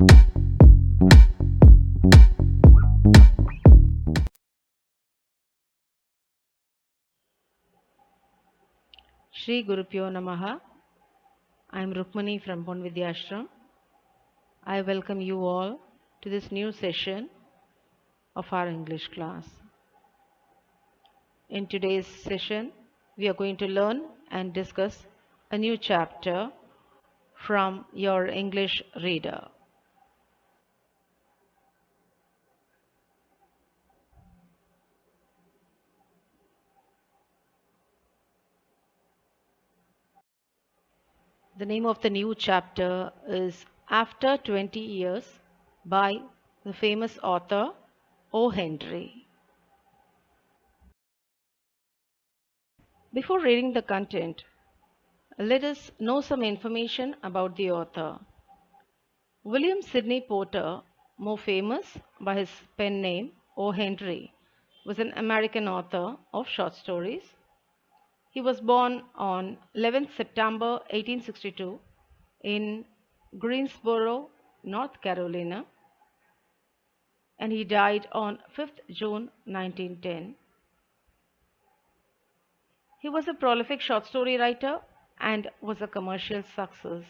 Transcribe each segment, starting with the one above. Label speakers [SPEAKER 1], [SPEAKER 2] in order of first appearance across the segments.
[SPEAKER 1] Shri Gurupyo Namaha. I am Rukmani from Ponvidyashram. I welcome you all to this new session of our English class. In today's session, we are going to learn and discuss a new chapter from your English reader. The name of the new chapter is After 20 Years by the famous author O. Henry. Before reading the content, let us know some information about the author. William Sidney Porter, more famous by his pen name O. Henry, was an American author of short stories. He was born on 11th September 1862 in Greensboro, North Carolina, and he died on 5th June 1910. He was a prolific short story writer and was a commercial success.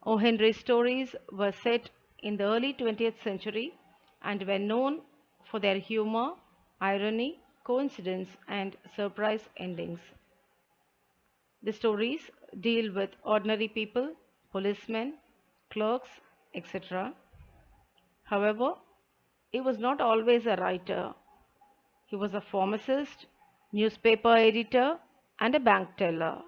[SPEAKER 1] O. Henry's stories were set in the early 20th century and were known for their humor, irony, coincidence, and surprise endings. The stories deal with ordinary people, policemen, clerks, etc. However, he was not always a writer. He was a pharmacist, newspaper editor, and a bank teller.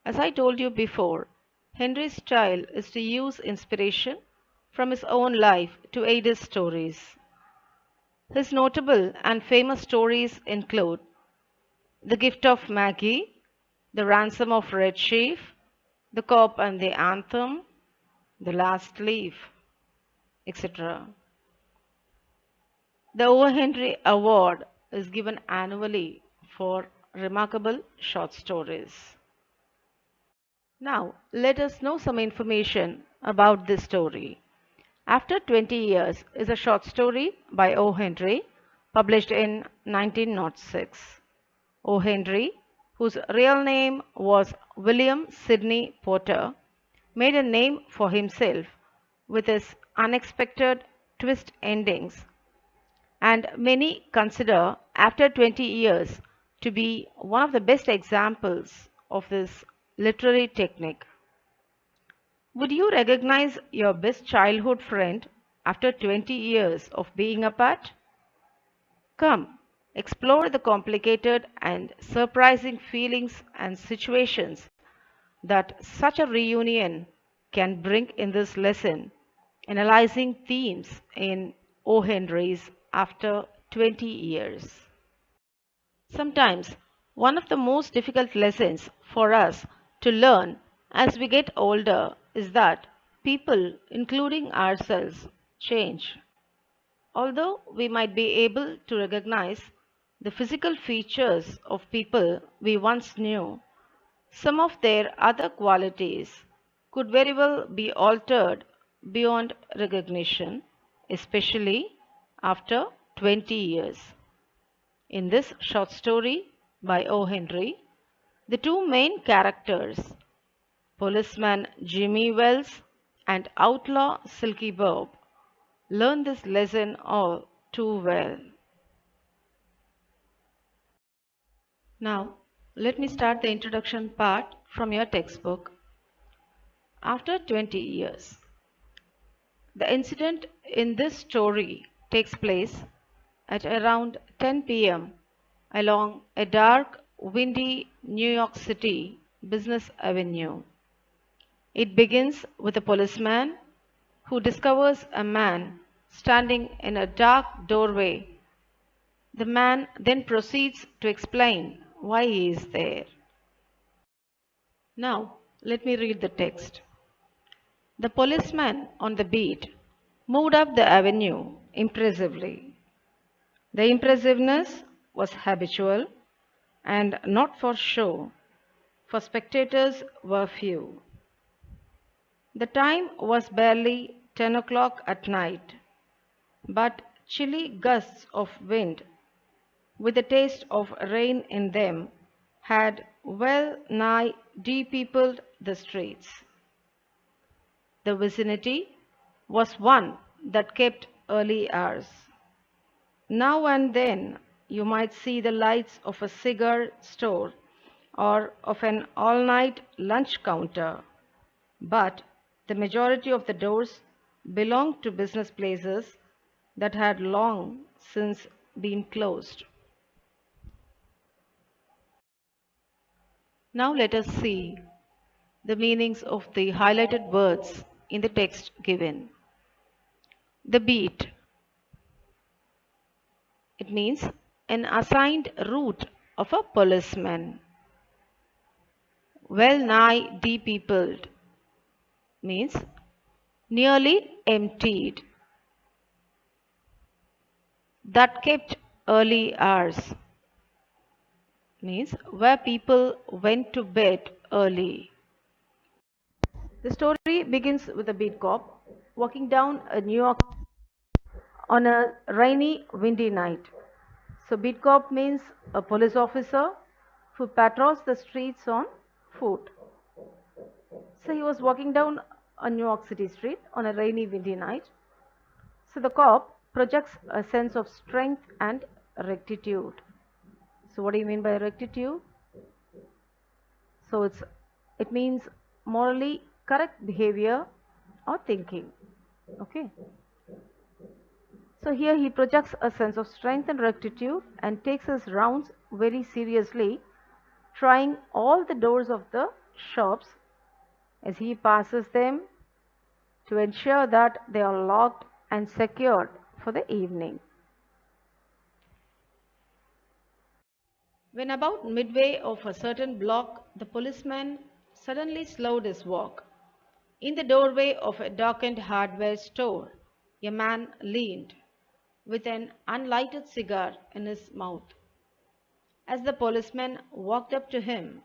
[SPEAKER 1] As I told you before, Henry's style is to use inspiration from his own life to aid his stories. His notable and famous stories include The Gift of Maggie, The Ransom of Red Chief, The Cop and the Anthem, The Last Leaf, etc. The O. Henry Award is given annually for remarkable short stories. Now, let us know some information about this story. After 20 Years is a short story by O. Henry, published in 1906. O. Henry, whose real name was William Sidney Porter, made a name for himself with his unexpected twist endings, and many consider After 20 Years to be one of the best examples of this literary technique. Would you recognize your best childhood friend after 20 years of being apart? Come, explore the complicated and surprising feelings and situations that such a reunion can bring in this lesson, analyzing themes in O. Henry's After 20 Years. Sometimes one of the most difficult lessons for us to learn as we get older is that people, including ourselves, change. Although we might be able to recognize the physical features of people we once knew, some of their other qualities could very well be altered beyond recognition, especially after 20 years. In this short story by O. Henry, the two main characters, policeman Jimmy Wells and outlaw Silky Bob, learn this lesson all too well. Now, let me start the introduction part from your textbook. After 20 years. The incident in this story takes place at around 10 p.m. along a dark, windy New York City business avenue. It begins with a policeman who discovers a man standing in a dark doorway. The man then proceeds to explain why he is there. Now, let me read the text. The policeman on the beat moved up the avenue impressively. The impressiveness was habitual and not for show, for spectators were few. The time was barely 10 o'clock at night, but chilly gusts of wind, with a taste of rain in them, had well nigh depeopled the streets. The vicinity was one that kept early hours. Now and then you might see the lights of a cigar store or of an all night lunch counter, but the majority of the doors belonged to business places that had long since been closed. Now let us see the meanings of the highlighted words in the text given. The beat, it means an assigned route of a policeman. Well nigh depeopled means nearly emptied. That kept early hours means where people went to bed early. The story begins with a beat cop walking down a New York on a rainy, windy night. So, beat cop means a police officer who patrols the streets on foot. So, he was walking down a New York City street on a rainy, windy night. So, the cop projects a sense of strength and rectitude. So, what do you mean by rectitude? So, it means morally correct behavior or thinking. Okay. So here he projects a sense of strength and rectitude and takes his rounds very seriously, trying all the doors of the shops as he passes them to ensure that they are locked and secured for the evening. When about midway of a certain block, the policeman suddenly slowed his walk. In the doorway of a darkened hardware store, a man leaned, with an unlighted cigar in his mouth. As the policeman walked up to him,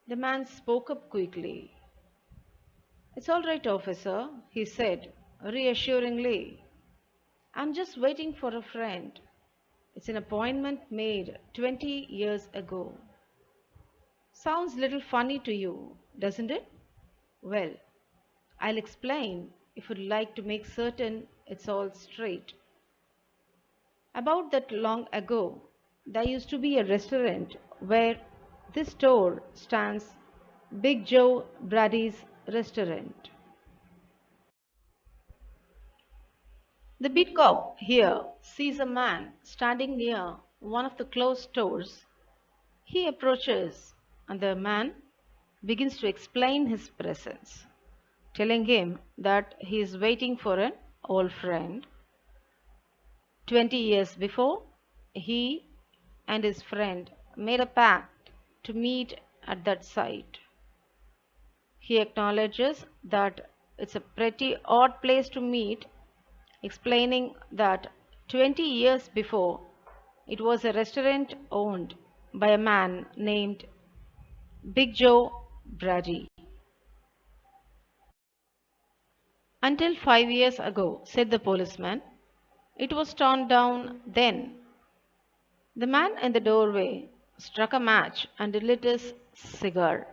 [SPEAKER 1] the man spoke up quickly. "It's all right, officer," he said reassuringly. "I'm just waiting for a friend. It's an appointment made 20 years ago." Sounds little funny to you, doesn't it? Well, I'll explain if you'd like to make certain it's all straight. About that long ago, there used to be a restaurant where this store stands, Big Joe Brady's restaurant. The beat cop here sees a man standing near one of the closed stores. He approaches, and the man begins to explain his presence, telling him that he is waiting for an old friend. 20 years before, he and his friend made a pact to meet at that site. He acknowledges that it's a pretty odd place to meet, explaining that 20 years before it was a restaurant owned by a man named Big Joe Brady. "Until 5 years ago," said the policeman, "it was torn down then." The man in the doorway struck a match and lit his cigar.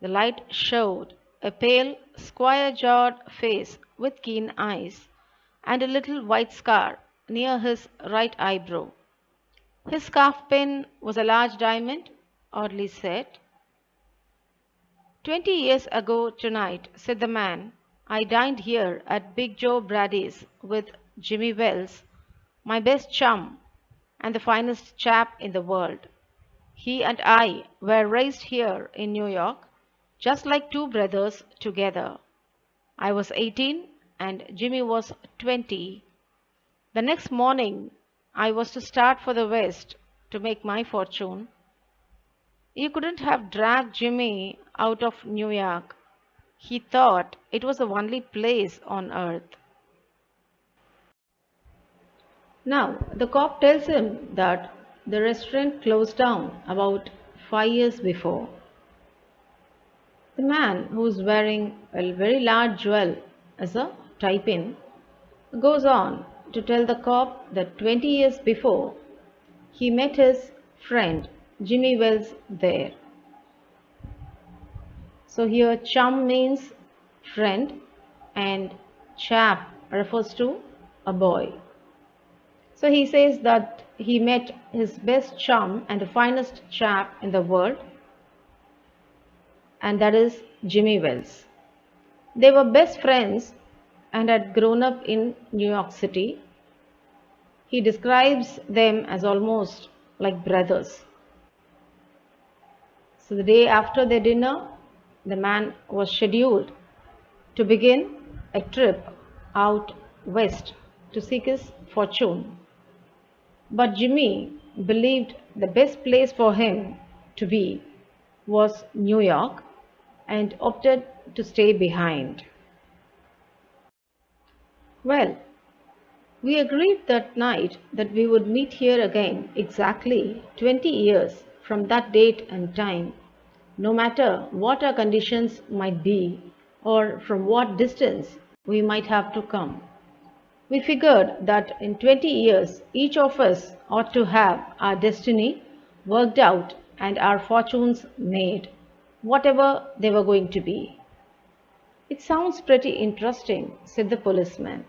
[SPEAKER 1] The light showed a pale, square jawed face with keen eyes, and a little white scar near his right eyebrow. His scarf pin was a large diamond, oddly set. "20 years ago tonight," said the man, "I dined here at Big Joe Brady's with Jimmy Wells, my best chum and the finest chap in the world. He and I were raised here in New York, just like two brothers together. I was 18 and Jimmy was 20. The next morning I was to start for the West to make my fortune. You couldn't have dragged Jimmy out of New York. He thought it was the only place on earth." Now, the cop tells him that the restaurant closed down about 5 years before. The man who's wearing a very large jewel as a tie pin goes on to tell the cop that 20 years before he met his friend Jimmy Wells there. So here chum means friend and chap refers to a boy. So he says that he met his best chum and the finest chap in the world, and that is Jimmy Wells. They were best friends and had grown up in New York City. He describes them as almost like brothers. So the day after their dinner, the man was scheduled to begin a trip out west to seek his fortune. But Jimmy believed the best place for him to be was New York and opted to stay behind. Well, we agreed that night that we would meet here again exactly 20 years from that date and time, no matter what our conditions might be or from what distance we might have to come. We figured that in 20 years, each of us ought to have our destiny worked out and our fortunes made, whatever they were going to be. It sounds pretty interesting, said the policeman.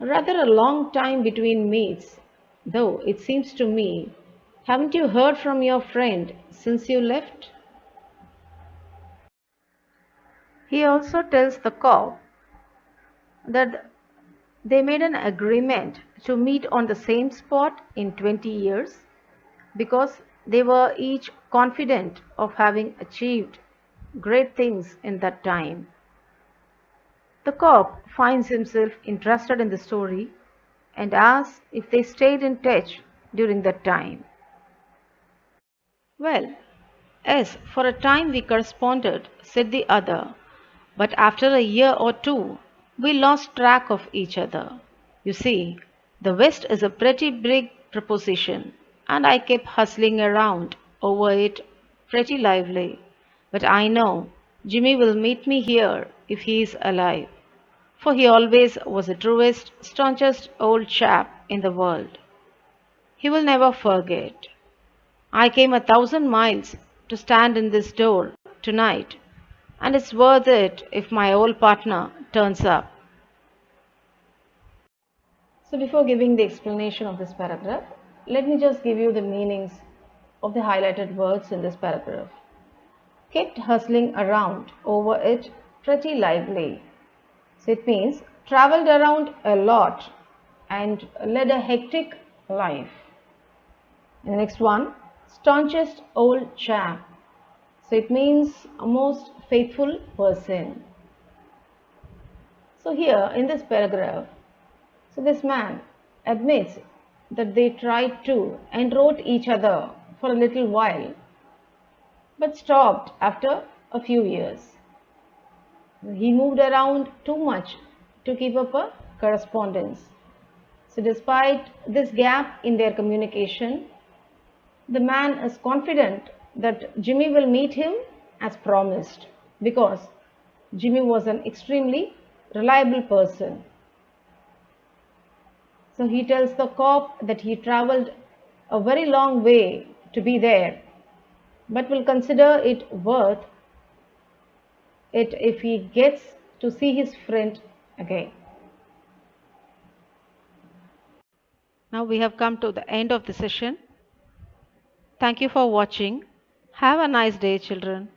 [SPEAKER 1] Rather a long time between meets, though it seems to me. Haven't you heard from your friend since you left? He also tells the cop that they made an agreement to meet on the same spot in 20 years because they were each confident of having achieved great things in that time. The cop finds himself interested in the story and asks if they stayed in touch during that time. Well, yes, for a time we corresponded, said the other, but after a year or two we lost track of each other. You see, the West is a pretty big proposition, and I kept hustling around over it pretty lively. But I know Jimmy will meet me here if he is alive, for he always was the truest, staunchest old chap in the world. He will never forget. I came 1,000 miles to stand in this door tonight, and it's worth it if my old partner turns up. So, before giving the explanation of this paragraph, let me just give you the meanings of the highlighted words in this paragraph. Kept hustling around over it pretty lively. So, it means traveled around a lot and led a hectic life. And the next one, staunchest old chap. So, it means a most faithful person. So, here in this paragraph, so this man admits that they tried to enroll each other for a little while but stopped after a few years. He moved around too much to keep up a correspondence. So despite this gap in their communication, the man is confident that Jimmy will meet him as promised because Jimmy was an extremely reliable person. So he tells the cop that he traveled a very long way to be there, but will consider it worth it if he gets to see his friend again. Now we have come to the end of the session. Thank you for watching. Have a nice day, children.